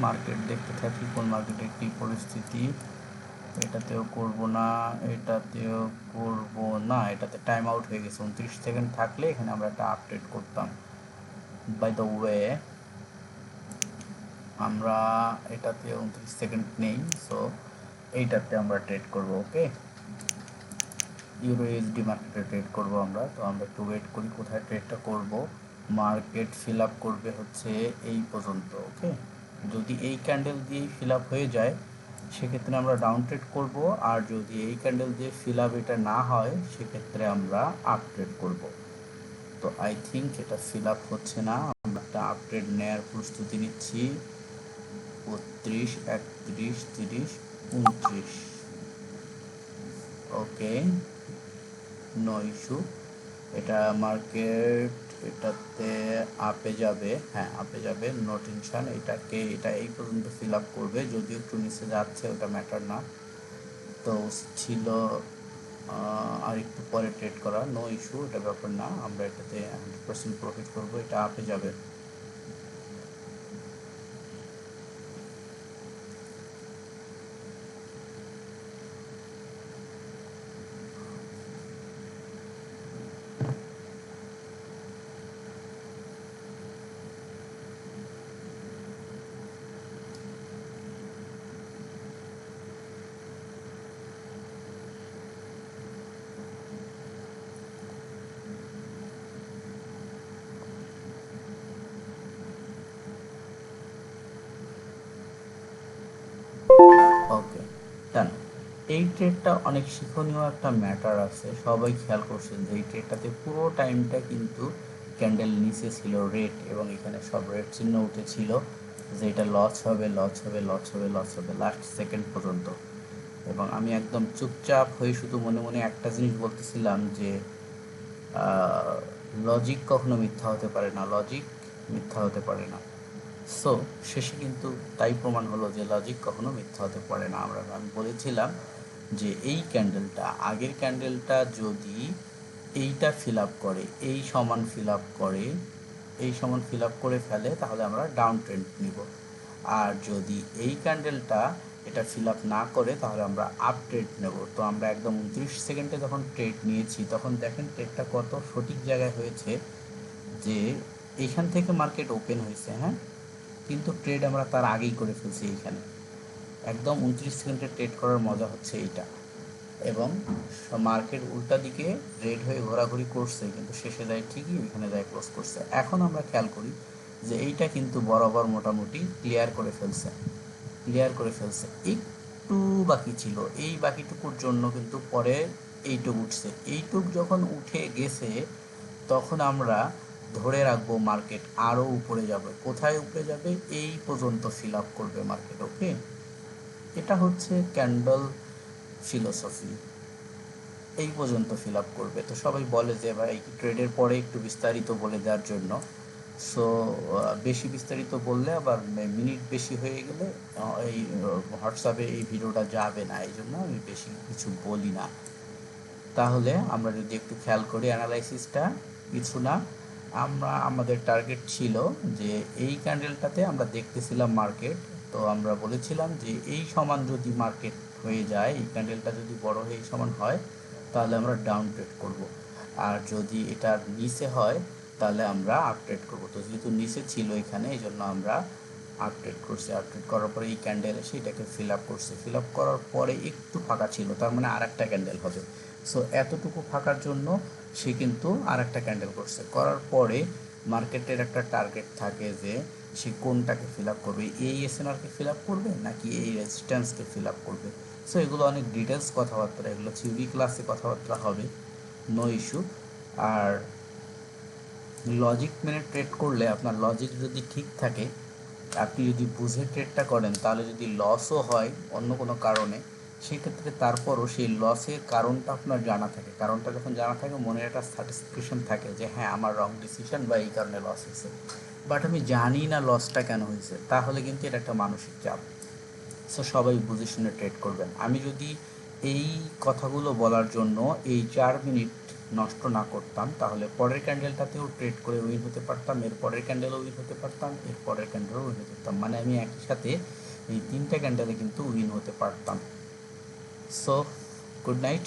Market দেখতে থাকি কোন মার্কেটের কী পরিস্থিতি। এটাতেও করব না, এটাতেও করব না, এটাতে টাইম আউট হয়ে গেছে। 29 সেকেন্ড থাকলে এখানে আমরা একটা আপডেট করতাম। বাই দ্য ওয়ে আমরা এটাতে 29 সেকেন্ড নেই, সো এইটাতে আমরা ট্রেড করব। ওকে, ইউএসডি মার্কেটে ট্রেড করব আমরা। তো আমরা একটু ওয়েট করি কোথায় ট্রেডটা করব। মার্কেট ফিল আপ করবে হচ্ছে এই পর্যন্ত। ওকে, যদি এই ক্যান্ডেল দিয়েই ফিল আপ হয়ে যায় সেক্ষেত্রে আমরা ডাউন ট্রেড করব, আর যদি এই ক্যান্ডেল দিয়ে ফিল আপ এটা না হয় সেক্ষেত্রে আমরা আপ ট্রেড করব। তো আই থিঙ্ক এটা ফিল আপ হচ্ছে না, আমরা একটা আপডেট নেওয়ার প্রস্তুতি নিচ্ছি। 32, 31, 30, 29। ওকে, নো ইস্যু। এটা মার্কেট এটাতে আপে যাবে, হ্যাঁ আপে যাবে, নো টেনশন। এটা এই পর্যন্ত ফিল আপ করবে, যদিও একটু নিচে যাচ্ছে ওটা ম্যাটার না। তো ছিল আর একটু পরে ট্রেড করা, নো ইস্যু, এটা ব্যাপার না। আমরা এটাতে 100% প্রফিট করবো, এটা আপে যাবে। ওকে, ডান। এই ট্রেডটা অনেক শিক্ষণীয় একটা ম্যাটার আছে, সবাই খেয়াল করছেন যে এই ট্রেডটাতে পুরো টাইমটা কিন্তু ক্যান্ডেল নিচে ছিল রেড, এবং এখানে সব রেড চিহ্ন উঠেছিল যে এটা লস হবে, লস হবে, লস হবে, লস হবে লাস্ট সেকেন্ড পর্যন্ত। এবং আমি একদম চুপচাপ হয়ে শুধু মনে মনে একটা জিনিস বলতেছিলাম যে লজিক কখনো মিথ্যা হতে পারে না, লজিক মিথ্যা হতে পারে না। সো শেষে কিন্তু তাই প্রমাণ হলো যে লজিক কখনো মিথ্যা হতে পারে না। আমি বলেছিলাম যে এই ক্যান্ডেলটা, আগের ক্যান্ডেলটা যদি এইটা ফিল আপ করে, এই সমান ফিল আপ করে, এই সমান ফিল আপ করে ফেলে, তাহলে আমরা ডাউন ট্রেন্ড নিব। আর যদি এই ক্যান্ডেলটা এটা ফিল আপ না করে তাহলে আমরা আপ ট্রেড নেব। তো আমরা একদম 29 সেকেন্ডে যখন ট্রেড নিয়েছি তখন দেখেন ট্রেডটা কত সঠিক জায়গায় হয়েছে, যে এইখান থেকে মার্কেট ওপেন হয়েছে, হ্যাঁ, কিন্তু ট্রেড আমরা তার আগেই করে ফেলছি এইখানে। একদম 29 সেকেন্ডে ট্রেড করার মজা হচ্ছে এইটা। এবং মার্কেট উল্টা দিকে রেড হয়ে ঘোরাঘুরি করছে, কিন্তু শেষে যায় ঠিকই ওইখানে যায় ক্লোজ করছে। এখন আমরা খেয়াল করি যে এইটা কিন্তু বরাবর মোটামুটি ক্লিয়ার করে ফেলছে, একটু বাকি ছিল, এই বাকিটুকুর জন্য কিন্তু পরে এইটুক উঠছে। এইটুক যখন উঠে গেছে তখন আমরা ধরে রাখবো মার্কেট আরও উপরে যাবে। কোথায় উপরে যাবে? এই পর্যন্ত ফিল আপ করবে মার্কেট। ওকে, এটা হচ্ছে ক্যান্ডেল ফিলোসফি, এই পর্যন্ত ফিল আপ করবে। তো সবাই বলে যে ভাই ট্রেডের পরে একটু বিস্তারিত বলে দেওয়ার জন্য। সো বেশি বিস্তারিত বললে আবার মিনিট বেশি হয়ে গেলে এই হোয়াটসঅ্যাপে এই ভিডিওটা যাবে না, এই জন্য আমি বেশি কিছু বলি না। তাহলে আমরা যদি একটু খেয়াল করি অ্যানালাইসিসটা, কিছু না, আমাদের টার্গেট ছিল যে এই ক্যান্ডেলটাতে আমরা দেখতেছিলাম মার্কেট। তো আমরা বলেছিলাম যে এই সমান যদি মার্কেট হয়ে যায়, এই ক্যান্ডেলটা যদি বড় হয়ে এই সমান হয় তাহলে আমরা ডাউন ট্রেড করব, আর যদি এটা নিচে হয় তাহলে আমরা আপ ট্রেড করব। তো যেহেতু নিচে ছিল এখানে, এই জন্য আমরা আপ ট্রেড করছি। আপ ট্রেড করার পরে এই ক্যান্ডেল এসে এটাকে ফিল আপ করছে, ফিল আপ করার পরে একটু ফাঁকা ছিল, তার মানে আর একটা ক্যান্ডেল হবে। সো এতটুকু ফাঁকার জন্য সে কিন্তু আর একটা ক্যান্ডেল করছে, করার পরে মার্কেটের একটা টার্গেট থাকে যে সে কোনটাকে ফিল আপ করবে, এই এসএনআরকে ফিল আপ করবে নাকি এই রেজিস্ট্যান্সকে ফিল আপ করবে। সো এগুলো অনেক ডিটেলস কথাবার্তা, এগুলো থিওরি ক্লাসে কথাবার্তা হবে, নো ইস্যু। আর লজিক মেনে ট্রেড করলে, আপনার লজিক যদি ঠিক থাকে, আপনি যদি বুঝে ট্রেডটা করেন, তাহলে যদি লসও হয় অন্য কোনো কারণে, সেক্ষেত্রে তারপরও সেই লসের কারণটা আপনার জানা থাকে। কারণটা যখন জানা থাকে মনে একটা স্যাটিসফ্যাকশন থাকে যে হ্যাঁ আমার রং ডিসিশন বা এই কারণে লস হয়েছে, বাট আমি জানি না লসটা কেন হয়েছে, তাহলে কিন্তু এটা একটা মানসিক চাপ। সো সবাই বুঝে শুনে ট্রেড করবেন। আমি যদি এই কথাগুলো বলার জন্য এই 4 মিনিট নষ্ট না করতাম তাহলে পরের ক্যান্ডেলটাতেও ট্রেড করে উইন হতে পারতাম, এর পরের ক্যান্ডেলও উইন হতে পারতাম, এর পরের ক্যান্ডেলও উইন হতে পারতাম, মানে আমি একই সাথে এই 3টা ক্যান্ডেলে কিন্তু উইন হতে পারতাম। So good night.